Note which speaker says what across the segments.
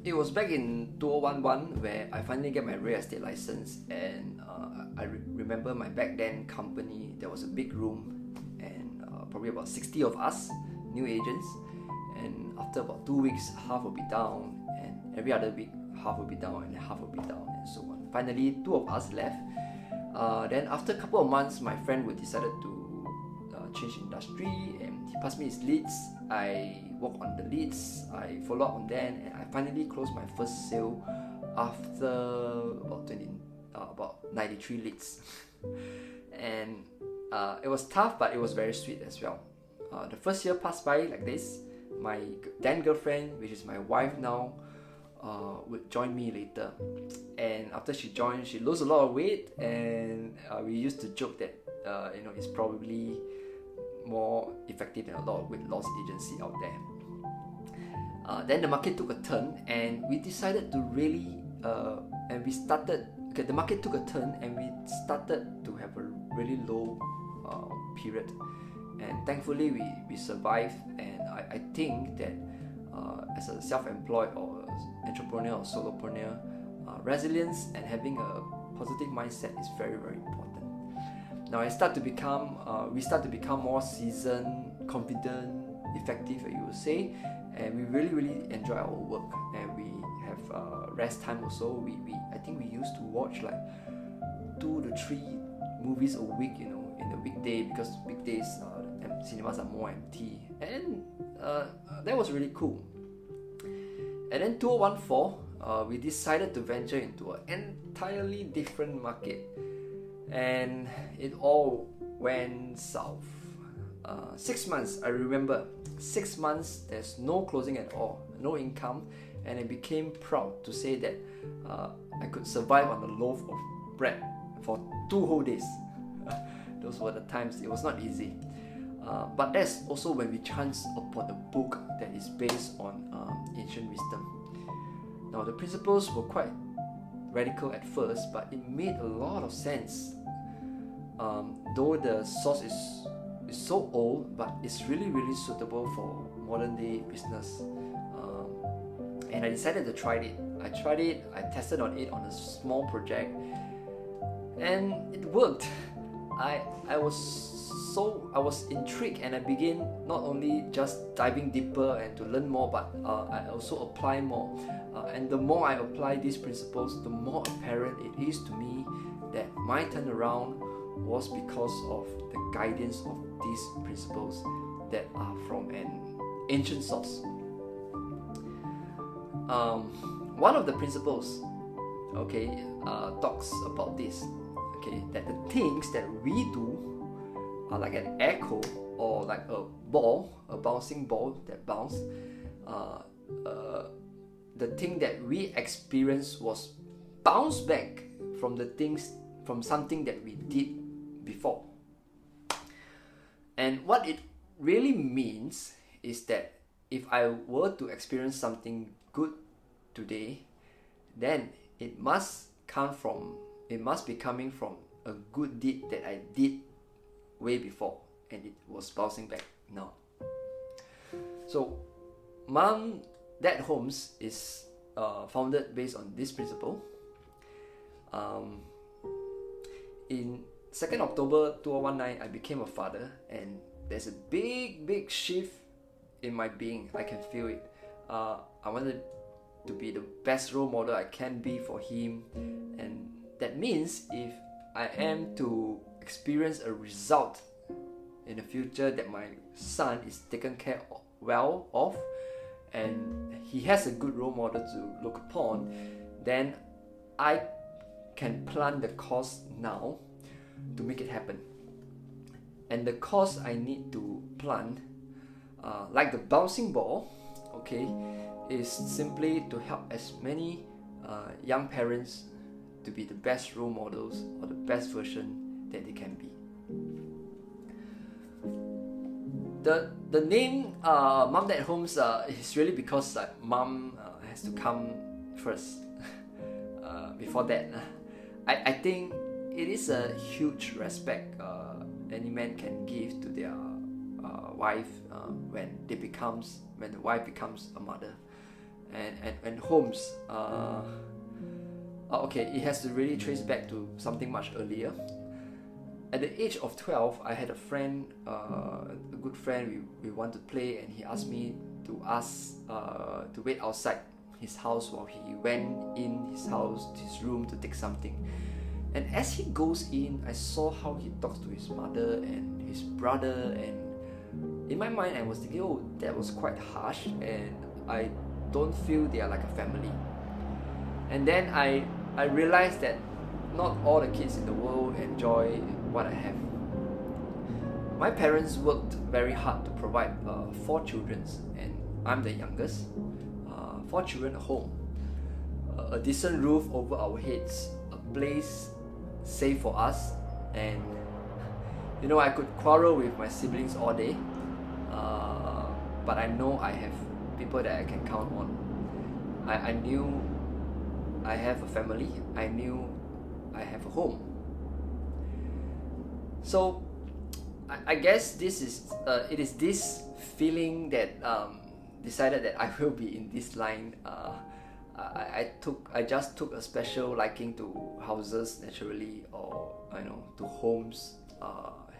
Speaker 1: It was back in 2011 where I finally get my real estate license, and I remember my back then company, there was a big room and probably about 60 of us, new agents, and after about 2 weeks, half will be down, and every other week, half will be down and half will be down, and so on. Finally, 2 of us left. Then after a couple of months, my friend would decided to change industry, and he passed me his leads. I work on the leads, I follow up on them, and I finally closed my first sale after about 93 leads. And it was tough, but it was very sweet as well. The first year passed by like this. My then girlfriend, which is my wife now, would join me later, and after she joined, she lost a lot of weight, and we used to joke that it's probably more effective than a lot of weight loss agency out there. Then the market took a turn, and we decided to really the market took a turn, and we started to have a really low period, and thankfully we survived. And I think that as a self-employed or entrepreneur or solopreneur, resilience and having a positive mindset is very, very important. Now we start to become more seasoned, confident, effective, you would say, and we really, really enjoy our work, and we have rest time also. I think we used to watch like 2 to 3 movies a week, in the weekday, because weekdays cinemas are more empty, and that was really cool. And then 2014, we decided to venture into an entirely different market, and it all went south. 6 months, I remember, 6 months, there's no closing at all, no income, and I became proud to say that I could survive on a loaf of bread for 2 whole days. Those were the times. It was not easy. But that's also when we chanced upon a book that is based on ancient wisdom. Now the principles were quite radical at first, but it made a lot of sense. Though the source is so old, but it's really, really suitable for modern day business. And I decided to try it. I tested on it on a small project, and it worked. I was intrigued, and I began not only just diving deeper and to learn more, but I also apply more. And the more I apply these principles, the more apparent it is to me that my turnaround was because of the guidance of these principles that are from an ancient source. One of the principles, talks about this. That the things that we do are like an echo, or like a bouncing ball that bounces. The thing that we experience was bounced back from something that we did before. And what it really means is that if I were to experience something good today, then it must be coming from a good deed that I did way before, and it was bouncing back now. So Dad Homes is founded based on this principle. In 2nd October 2019, I became a father, and there's a big shift in my being. I can feel it. I wanted to be the best role model I can be for him, and that means if I am to experience a result in the future that my son is taken care well of, and he has a good role model to look upon, then I can plan the course now to make it happen. And the course I need to plan, like the bouncing ball, is simply to help as many young parents to be the best role models or the best version that they can be. The name Mom Dad Homes is really because mom has to come first before dad. I think it is a huge respect any man can give to their wife when the wife becomes a mother. and homes. Okay, it has to really trace back to something much earlier. At the age of 12, I had a friend, a good friend. We want to play, and he asked me to wait outside his house while he went in his room to take something. And as he goes in, I saw how he talks to his mother and his brother, and in my mind I was thinking, oh, that was quite harsh, and I don't feel they are like a family. And then I realized that not all the kids in the world enjoy what I have. My parents worked very hard to provide 4 children, and I'm the youngest. 4 children at home, a decent roof over our heads, a place safe for us, and I could quarrel with my siblings all day, but I know I have people that I can count on. I knew I have a family. I knew I have a home. So I guess it is this feeling that decided that I will be in this line. I just took a special liking to houses naturally, or to homes,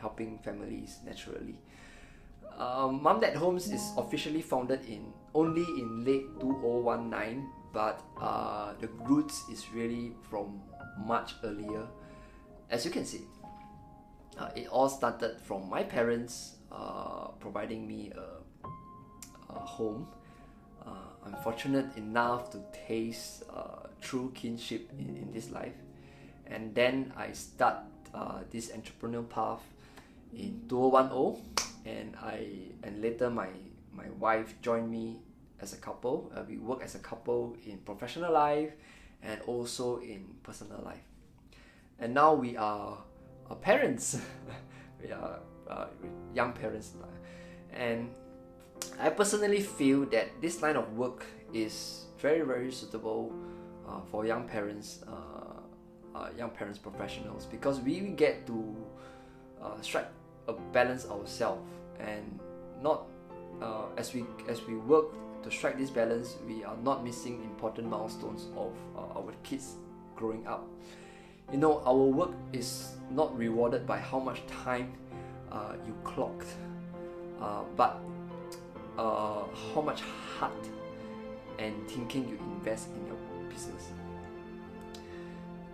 Speaker 1: helping families naturally. Mom Dad Homes is officially founded only in late 2019, but the roots is really from much earlier. As you can see, it all started from my parents providing me a home. I'm fortunate enough to taste true kinship in this life, and then I start this entrepreneurial path in 2010, and later my wife joined me as a couple. We work as a couple in professional life and also in personal life, and now we are parents. We are young parents, and I personally feel that this line of work is very, very suitable for young parents professionals, because we get to strike a balance ourselves, and not as we work to strike this balance, we are not missing important milestones of our kids growing up. Our work is not rewarded by how much time you clocked, but how much heart and thinking you invest in your business.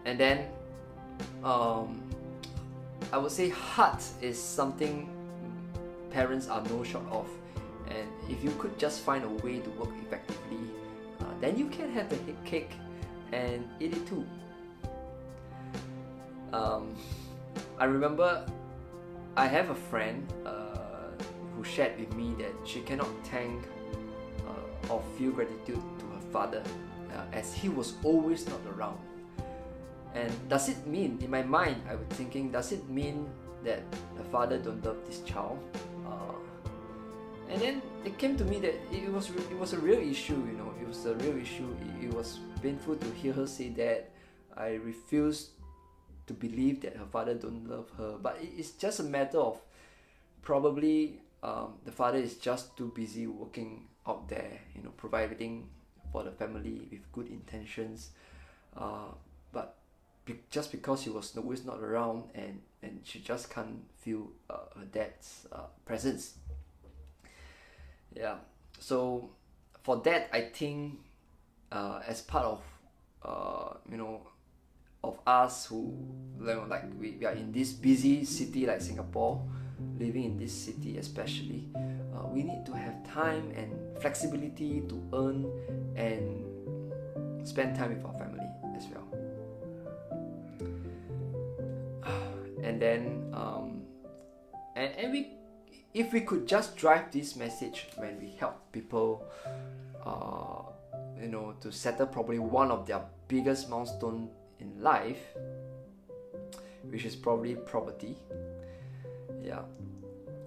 Speaker 1: And then I would say heart is something parents are no short of, and if you could just find a way to work effectively, then you can have the cake and eat it too. I remember I have a friend who shared with me that she cannot thank or feel gratitude to her father as he was always not around. And does it mean, in my mind I was thinking, does it mean that the father don't love this child? And then it came to me that it was a real issue. It was a real issue. It was painful to hear her say that. I refused to believe that her father don't love her, but it's just a matter of probably the father is just too busy working out there, providing for the family with good intentions, but just because he was always not around, and she just can't feel her dad's presence. Yeah, so for that, I think as part of of us who we are in this busy city like Singapore, living in this city especially, we need to have time and flexibility to earn and spend time with our family as well. And then if we could just drive this message when we help people to settle probably one of their biggest milestone in life, which is probably property. Yeah,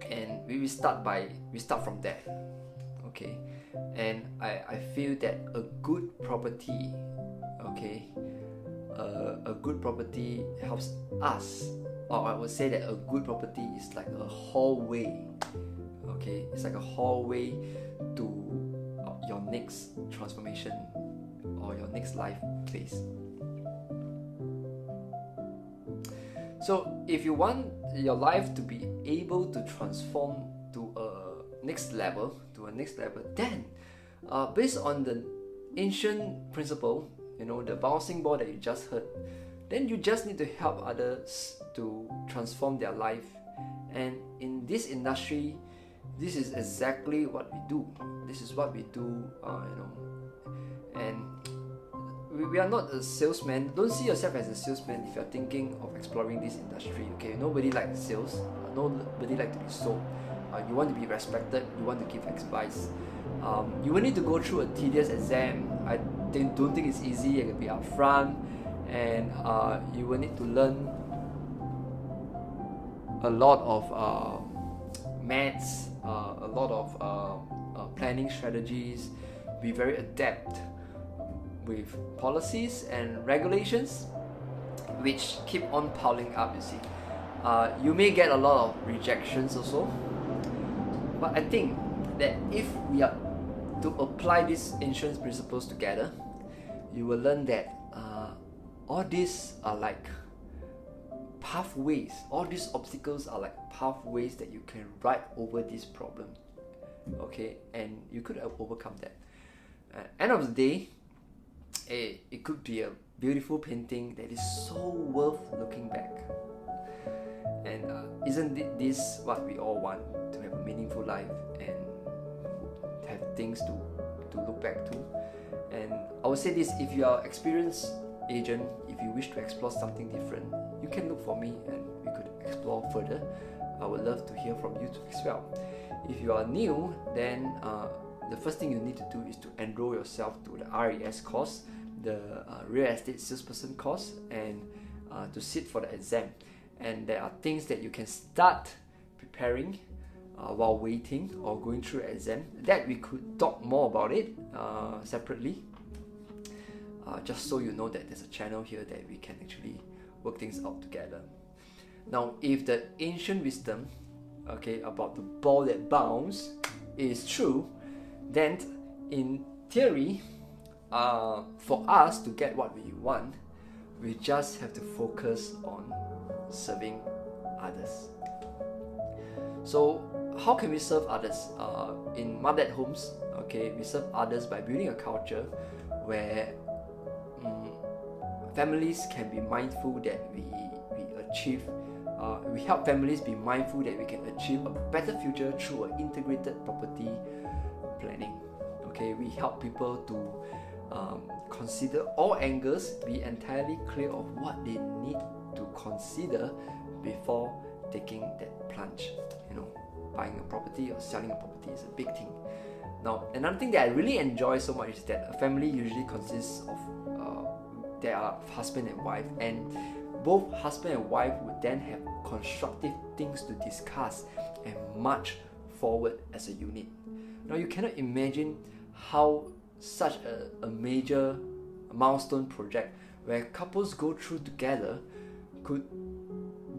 Speaker 1: and we start from there. Okay, and I feel that a good property, a good property helps us, or I would say that a good property is like a hallway. Okay, it's like a hallway to your next transformation or your next life phase. So if you want your life to be able to transform to a next level, then based on the ancient principle, the bouncing ball that you just heard, then you just need to help others to transform their life. And in this industry, this is exactly what we do. This is what we do, and we are not a salesman. Don't see yourself as a salesman if you're thinking of exploring this industry. Okay, nobody likes sales. Nobody likes to be sold. You want to be respected. You want to give advice. You will need to go through a tedious exam. I don't think it's easy. It can be upfront, and you will need to learn a lot of maths, a lot of planning strategies. Be very adept with policies and regulations, which keep on piling up. You see, you may get a lot of rejections also, but I think that if we are to apply these insurance principles together, you will learn that all these are like pathways. All these obstacles are like pathways that you can ride over this problem. Okay, and you could overcome that. End of the day, it could be a beautiful painting that is so worth looking back. And isn't this what we all want? To have a meaningful life and have things to look back to. And I would say this: if you are an experienced agent, if you wish to explore something different, you can look for me and we could explore further. I would love to hear from you as well. If you are new, then the first thing you need to do is to enroll yourself to the RES course, the real estate salesperson course, and to sit for the exam. And there are things that you can start preparing while waiting or going through an exam, that we could talk more about it separately. Just so you know that there's a channel here that we can actually work things out together. Now, if the ancient wisdom, about the ball that bounces is true, then in theory, for us to get what we want, we just have to focus on serving others. So how can we serve others? In Mother at Homes, we serve others by building a culture where families can be mindful that we achieve. We help families be mindful that we can achieve a better future through an integrated property planning. We help people to consider all angles, be entirely clear of what they need to consider before taking that plunge. Buying a property or selling a property is a big thing. Now, another thing that I really enjoy so much is that a family usually consists of there are husband and wife, and both husband and wife would then have constructive things to discuss and march forward as a unit. Now, you cannot imagine how such a major milestone project where couples go through together could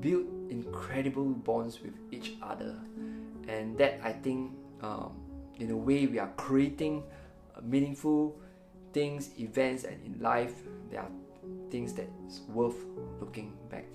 Speaker 1: build incredible bonds with each other. And that, I think, in a way, we are creating meaningful things, events, and in life, there are things that's worth looking back.